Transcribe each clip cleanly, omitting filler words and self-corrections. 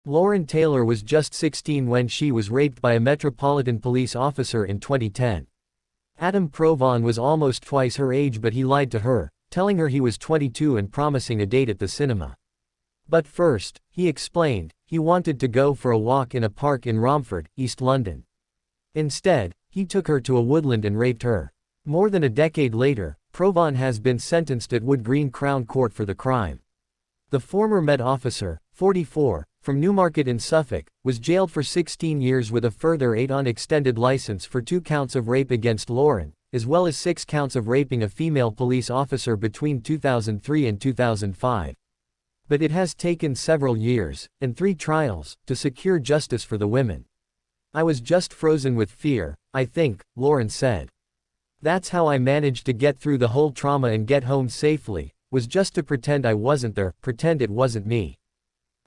Lauren Taylor was just 16 when she was raped by a Metropolitan police officer in 2010. Adam Provon was almost twice her age, but he lied to her, telling her he was 22 and promising a date at the cinema. But first, he explained, he wanted to go for a walk in a park in Romford, East London. Instead, he took her to a woodland and raped her. More than a decade later, Provon has been sentenced at Wood Green Crown Court for the crime. The former Met officer, 44, from Newmarket in Suffolk, was jailed for 16 years with a further 8 on extended license for 2 counts of rape against Lauren, as well as 6 counts of raping a female police officer between 2003 and 2005. But it has taken several years, and 3 trials, to secure justice for the women. I was just frozen with fear, I think, Lauren said. That's how I managed to get through the whole trauma and get home safely, was just to pretend I wasn't there, pretend it wasn't me.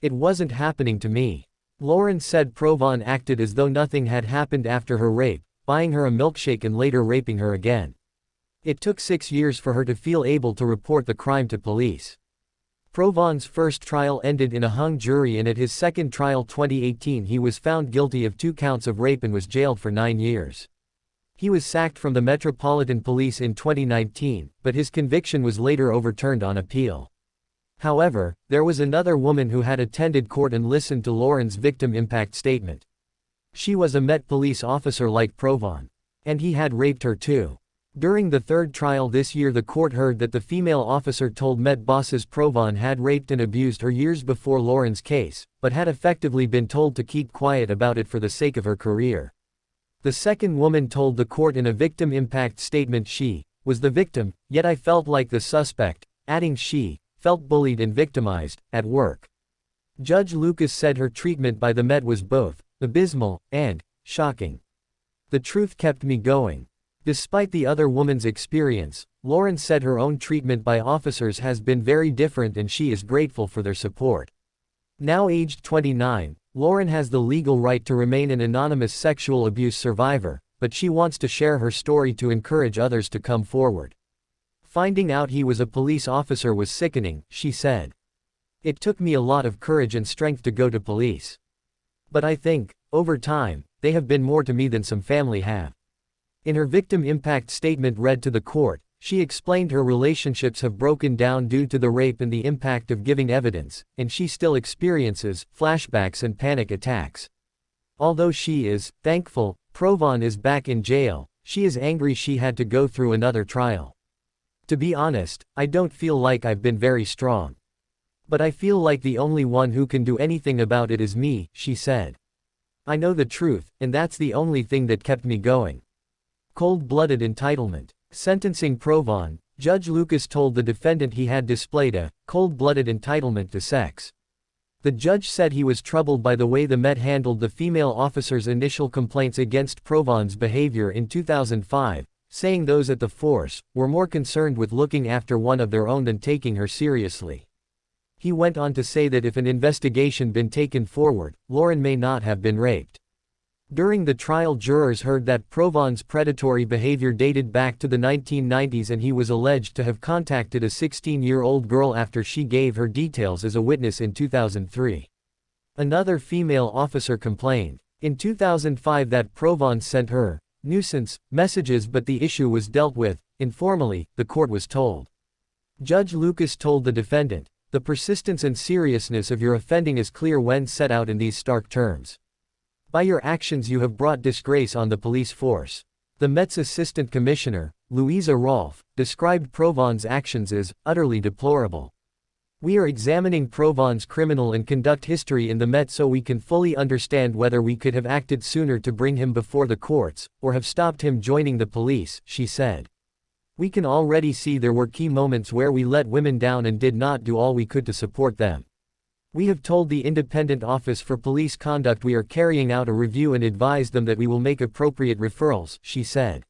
It wasn't happening to me. Lauren said Provon acted as though nothing had happened after her rape, buying her a milkshake and later raping her again. It took 6 years for her to feel able to report the crime to police. Provon's first trial ended in a hung jury, and at his second trial 2018 he was found guilty of 2 counts of rape and was jailed for 9 years. He was sacked from the Metropolitan Police in 2019, but his conviction was later overturned on appeal. However, there was another woman who had attended court and listened to Lauren's victim impact statement. She was a Met police officer like Provon. And he had raped her too. During the third trial this year, the court heard that the female officer told Met bosses Provon had raped and abused her years before Lauren's case, but had effectively been told to keep quiet about it for the sake of her career. The second woman told the court in a victim impact statement she was the victim, yet I felt like the suspect, adding she felt bullied and victimized at work. Judge Lucas said her treatment by the Met was both abysmal and shocking. The truth kept me going. Despite the other woman's experience, Lauren said her own treatment by officers has been very different and she is grateful for their support. Now aged 29, Lauren has the legal right to remain an anonymous sexual abuse survivor, but she wants to share her story to encourage others to come forward. Finding out he was a police officer was sickening, she said. It took me a lot of courage and strength to go to police. But I think, over time, they have been more to me than some family have. In her victim impact statement read to the court, she explained her relationships have broken down due to the rape and the impact of giving evidence, and she still experiences flashbacks and panic attacks. Although she is thankful Provon is back in jail, she is angry she had to go through another trial. To be honest, I don't feel like I've been very strong. But I feel like the only one who can do anything about it is me, she said. I know the truth, and that's the only thing that kept me going. Cold-blooded entitlement. Sentencing Provon, Judge Lucas told the defendant he had displayed a cold-blooded entitlement to sex. The judge said he was troubled by the way the Met handled the female officer's initial complaints against Provon's behavior in 2005, saying those at the force were more concerned with looking after one of their own than taking her seriously. He went on to say that if an investigation been taken forward, Lauren may not have been raped. During the trial, jurors heard that Provon's predatory behavior dated back to the 1990s and he was alleged to have contacted a 16-year-old girl after she gave her details as a witness in 2003. Another female officer complained in 2005 that Provon sent her nuisance messages, but the issue was dealt with informally, the court was told. Judge Lucas told the defendant, "The persistence and seriousness of your offending is clear when set out in these stark terms. By your actions you have brought disgrace on the police force." The Met's Assistant Commissioner, Louisa Rolfe, described Provon's actions as utterly deplorable. "We are examining Provon's criminal and conduct history in the Met so we can fully understand whether we could have acted sooner to bring him before the courts, or have stopped him joining the police," she said. "We can already see there were key moments where we let women down and did not do all we could to support them. We have told the Independent Office for Police Conduct we are carrying out a review and advised them that we will make appropriate referrals," she said.